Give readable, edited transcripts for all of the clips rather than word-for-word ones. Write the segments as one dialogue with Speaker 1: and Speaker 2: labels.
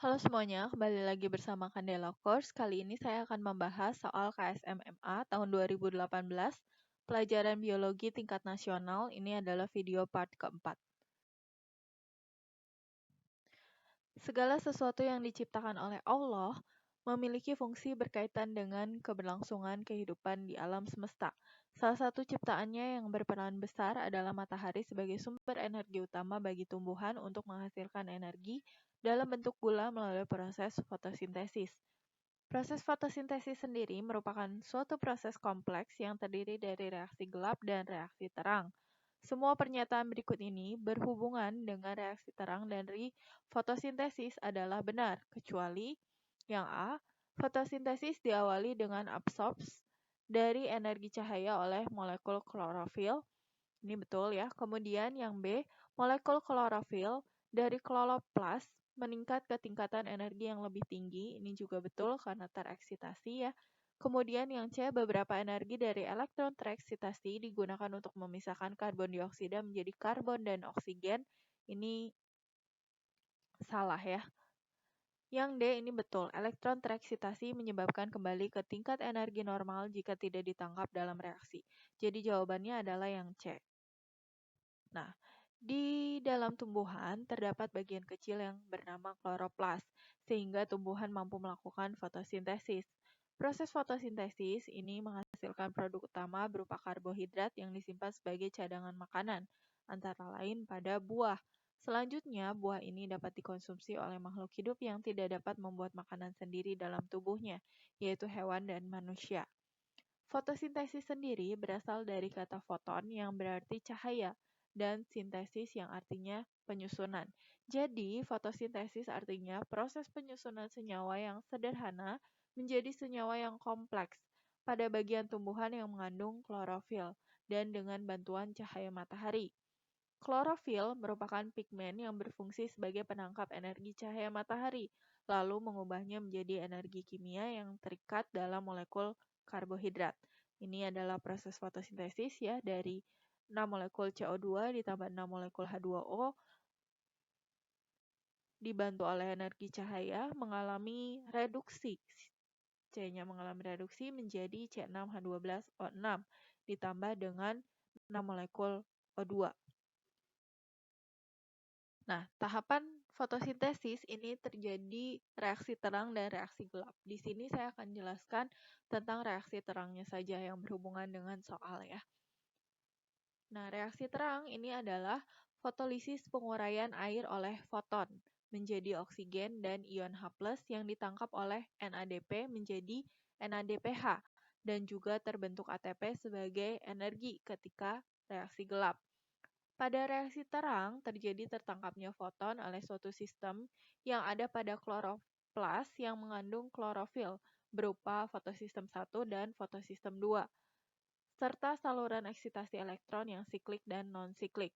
Speaker 1: Halo semuanya, kembali lagi bersama Candela Course. Kali ini saya akan membahas soal KSMMA tahun 2018, pelajaran biologi tingkat nasional. Ini adalah video part keempat. Segala sesuatu yang diciptakan oleh Allah memiliki fungsi berkaitan dengan keberlangsungan kehidupan di alam semesta. Salah satu ciptaannya yang berperan besar adalah matahari sebagai sumber energi utama bagi tumbuhan untuk menghasilkan energi dalam bentuk gula melalui proses fotosintesis. Proses fotosintesis sendiri merupakan suatu proses kompleks yang terdiri dari reaksi gelap dan reaksi terang. Semua pernyataan berikut ini berhubungan dengan reaksi terang dari fotosintesis adalah benar, kecuali yang A, fotosintesis diawali dengan absorpsi dari energi cahaya oleh molekul klorofil. Ini betul ya. Kemudian yang B, molekul klorofil dari kloroplas meningkat ke tingkatan energi yang lebih tinggi. Ini juga betul karena tereksitasi ya. Kemudian yang C, beberapa energi dari elektron tereksitasi digunakan untuk memisahkan karbon dioksida menjadi karbon dan oksigen. Ini salah ya. Yang D ini betul, elektron tereksitasi menyebabkan kembali ke tingkat energi normal jika tidak ditangkap dalam reaksi. Jadi jawabannya adalah yang C. Nah, di dalam tumbuhan terdapat bagian kecil yang bernama kloroplas, sehingga tumbuhan mampu melakukan fotosintesis. Proses fotosintesis ini menghasilkan produk utama berupa karbohidrat yang disimpan sebagai cadangan makanan, antara lain pada buah. Selanjutnya, buah ini dapat dikonsumsi oleh makhluk hidup yang tidak dapat membuat makanan sendiri dalam tubuhnya, yaitu hewan dan manusia. Fotosintesis sendiri berasal dari kata foton yang berarti cahaya, dan sintesis yang artinya penyusunan. Jadi, fotosintesis artinya proses penyusunan senyawa yang sederhana menjadi senyawa yang kompleks pada bagian tumbuhan yang mengandung klorofil dan dengan bantuan cahaya matahari. Klorofil merupakan pigmen yang berfungsi sebagai penangkap energi cahaya matahari, lalu mengubahnya menjadi energi kimia yang terikat dalam molekul karbohidrat. Ini adalah proses fotosintesis ya, dari 6 molekul CO2 ditambah 6 molekul H2O dibantu oleh energi cahaya mengalami reduksi. C-nya mengalami reduksi menjadi C6H12O6 ditambah dengan 6 molekul O2. Nah, tahapan fotosintesis ini terjadi reaksi terang dan reaksi gelap. Di sini saya akan jelaskan tentang reaksi terangnya saja yang berhubungan dengan soal ya. Nah, reaksi terang ini adalah fotolisis penguraian air oleh foton menjadi oksigen dan ion H+ yang ditangkap oleh NADP menjadi NADPH dan juga terbentuk ATP sebagai energi ketika reaksi gelap. Pada reaksi terang, terjadi tertangkapnya foton oleh suatu sistem yang ada pada kloroplas yang mengandung klorofil berupa fotosistem 1 dan fotosistem 2, serta saluran eksitasi elektron yang siklik dan non-siklik.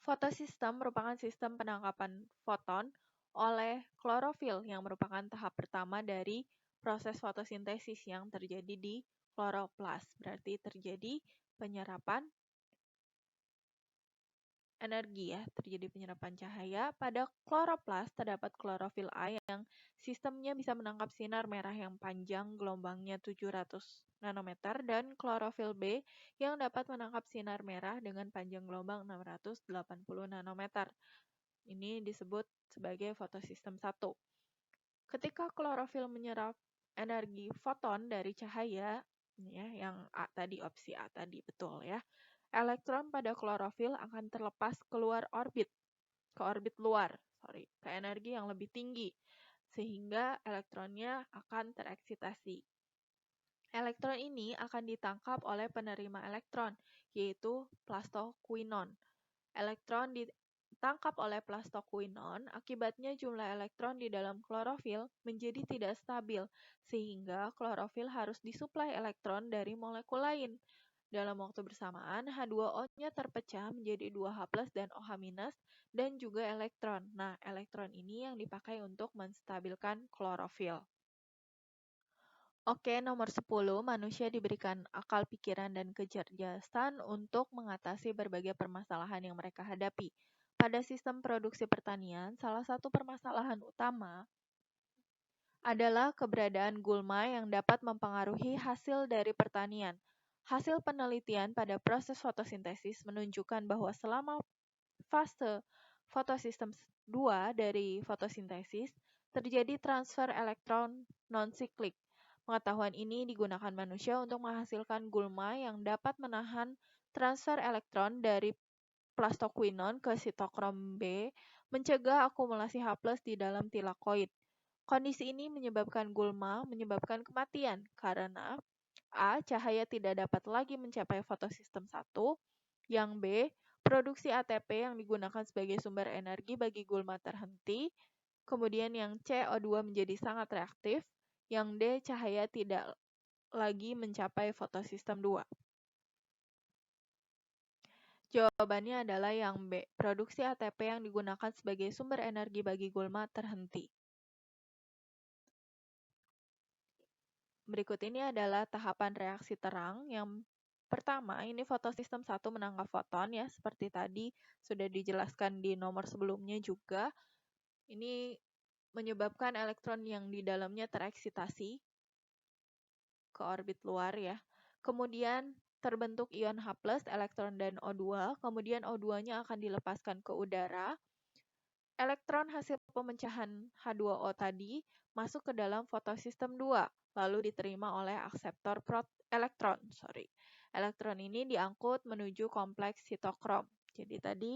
Speaker 1: Fotosistem merupakan sistem penangkapan foton oleh klorofil yang merupakan tahap pertama dari proses fotosintesis yang terjadi di kloroplas. Berarti terjadi penyerapan energi ya, terjadi penyerapan cahaya. Pada kloroplas terdapat klorofil A yang sistemnya bisa menangkap sinar merah yang panjang gelombangnya 700 nanometer dan klorofil B yang dapat menangkap sinar merah dengan panjang gelombang 680 nanometer. Ini disebut sebagai fotosistem 1. Ketika klorofil menyerap energi foton dari cahaya, ya, yang A tadi, opsi A tadi, betul ya. Elektron pada klorofil akan terlepas keluar orbit, ke orbit luar, ke energi yang lebih tinggi, sehingga elektronnya akan tereksitasi. Elektron ini akan ditangkap oleh penerima elektron, yaitu plastoquinon. Elektron ditangkap oleh plastoquinon, akibatnya jumlah elektron di dalam klorofil menjadi tidak stabil, sehingga klorofil harus disuplai elektron dari molekul lain. Dalam waktu bersamaan, H2O-nya terpecah menjadi 2H+ dan OH- dan juga elektron. Nah, elektron ini yang dipakai untuk menstabilkan klorofil. Oke, nomor 10, manusia diberikan akal pikiran dan kecerdasan untuk mengatasi berbagai permasalahan yang mereka hadapi. Pada sistem produksi pertanian, salah satu permasalahan utama adalah keberadaan gulma yang dapat mempengaruhi hasil dari pertanian. Hasil penelitian pada proses fotosintesis menunjukkan bahwa selama fase fotosistem 2 dari fotosintesis, terjadi transfer elektron non-siklik. Pengetahuan ini digunakan manusia untuk menghasilkan gulma yang dapat menahan transfer elektron dari plastoquinon ke sitokrom B, mencegah akumulasi H+ di dalam tilakoid. Kondisi ini menyebabkan gulma menyebabkan kematian karena A. Cahaya tidak dapat lagi mencapai fotosistem 1. Yang B. Produksi ATP yang digunakan sebagai sumber energi bagi gulma terhenti. Kemudian yang C. O2 menjadi sangat reaktif. Yang D. Cahaya tidak lagi mencapai fotosistem 2. Jawabannya adalah yang B. Produksi ATP yang digunakan sebagai sumber energi bagi gulma terhenti. Berikut ini adalah tahapan reaksi terang. Yang pertama, ini fotosistem 1 menangkap foton ya, seperti tadi sudah dijelaskan di nomor sebelumnya juga. Ini menyebabkan elektron yang di dalamnya tereksitasi ke orbit luar ya. Kemudian terbentuk ion H+, elektron dan O2, kemudian O2-nya akan dilepaskan ke udara. Elektron hasil pemecahan H2O tadi masuk ke dalam fotosistem 2, lalu diterima oleh akseptor elektron. Elektron ini diangkut menuju kompleks sitokrom. Jadi tadi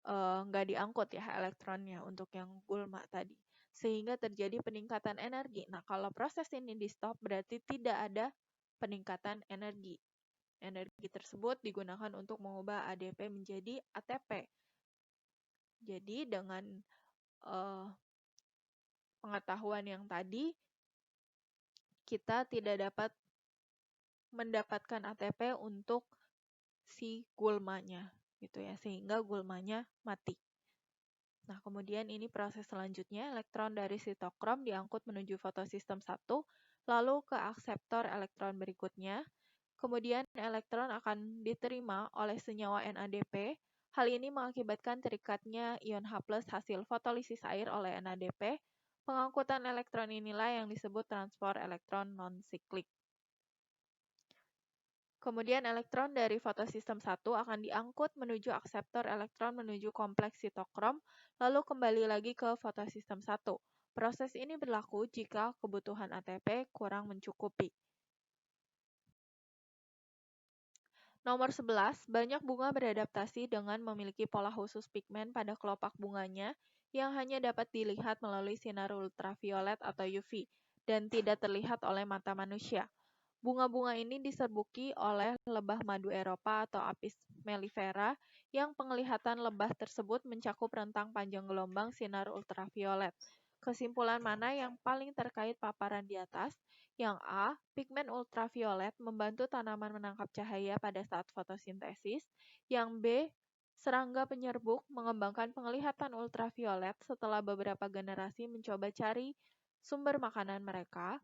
Speaker 1: nggak diangkut ya elektronnya untuk yang gulma tadi. Sehingga terjadi peningkatan energi. Nah, kalau proses ini di-stop berarti tidak ada peningkatan energi. Energi tersebut digunakan untuk mengubah ADP menjadi ATP. Jadi dengan pengetahuan yang tadi, kita tidak dapat mendapatkan ATP untuk si gulmanya, gitu ya, sehingga gulmanya mati. Nah, kemudian ini proses selanjutnya, elektron dari sitokrom diangkut menuju fotosistem 1, lalu ke akseptor elektron berikutnya. Kemudian elektron akan diterima oleh senyawa NADP. Hal ini mengakibatkan terikatnya ion H+ hasil fotolisis air oleh NADP. Pengangkutan elektron inilah yang disebut transport elektron non-siklik. Kemudian elektron dari fotosistem 1 akan diangkut menuju akseptor elektron menuju kompleks sitokrom, lalu kembali lagi ke fotosistem 1. Proses ini berlaku jika kebutuhan ATP kurang mencukupi. Nomor 11, banyak bunga beradaptasi dengan memiliki pola khusus pigmen pada kelopak bunganya yang hanya dapat dilihat melalui sinar ultraviolet atau UV dan tidak terlihat oleh mata manusia. Bunga-bunga ini diserbuki oleh lebah madu Eropa atau Apis mellifera yang penglihatan lebah tersebut mencakup rentang panjang gelombang sinar ultraviolet. Kesimpulan mana yang paling terkait paparan di atas? Yang A, pigmen ultraviolet membantu tanaman menangkap cahaya pada saat fotosintesis. Yang B, serangga penyerbuk mengembangkan penglihatan ultraviolet setelah beberapa generasi mencoba cari sumber makanan mereka.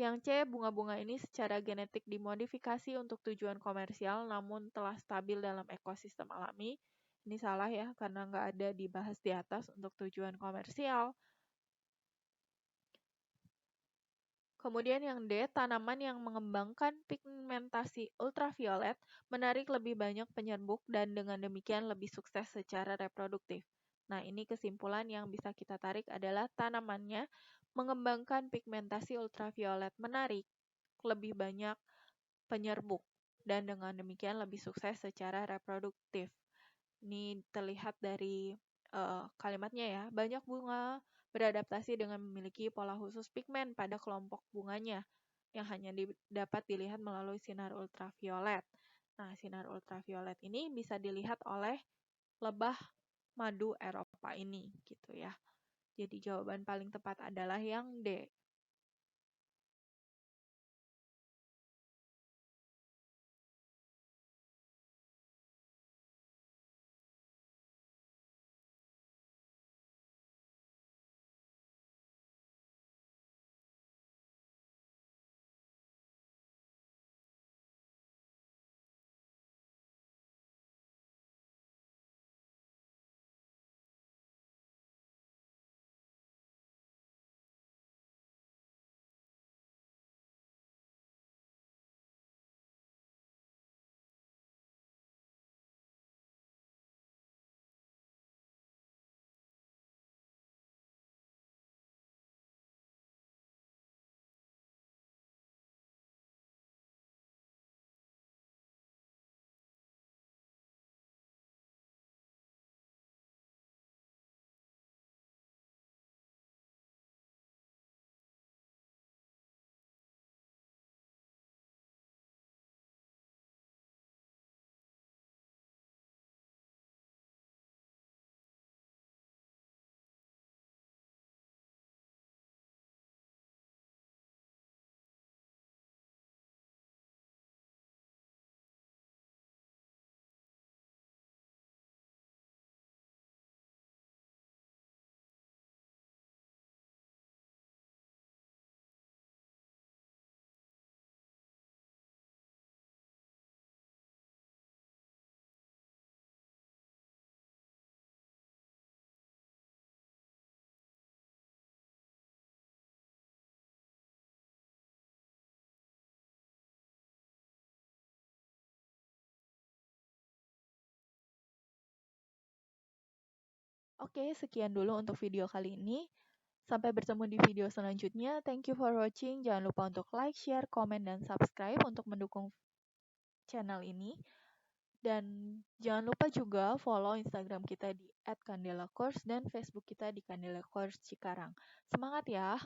Speaker 1: Yang C, bunga-bunga ini secara genetik dimodifikasi untuk tujuan komersial namun telah stabil dalam ekosistem alami. Ini salah ya, karena nggak ada dibahas di atas untuk tujuan komersial. Kemudian yang D, tanaman yang mengembangkan pigmentasi ultraviolet menarik lebih banyak penyerbuk dan dengan demikian lebih sukses secara reproduktif. Nah, ini kesimpulan yang bisa kita tarik adalah tanamannya mengembangkan pigmentasi ultraviolet menarik lebih banyak penyerbuk dan dengan demikian lebih sukses secara reproduktif. Ini terlihat dari kalimatnya ya, banyak bunga beradaptasi dengan memiliki pola khusus pigmen pada kelompok bunganya yang hanya dapat dilihat melalui sinar ultraviolet. Nah, sinar ultraviolet ini bisa dilihat oleh lebah madu Eropa ini, gitu ya. Jadi jawaban paling tepat adalah yang D. Oke, sekian dulu untuk video kali ini. Sampai bertemu di video selanjutnya. Thank you for watching. Jangan lupa untuk like, share, komen, dan subscribe untuk mendukung channel ini. Dan jangan lupa juga follow Instagram kita di @candelacourse dan Facebook kita di Candela Course Cikarang. Semangat ya!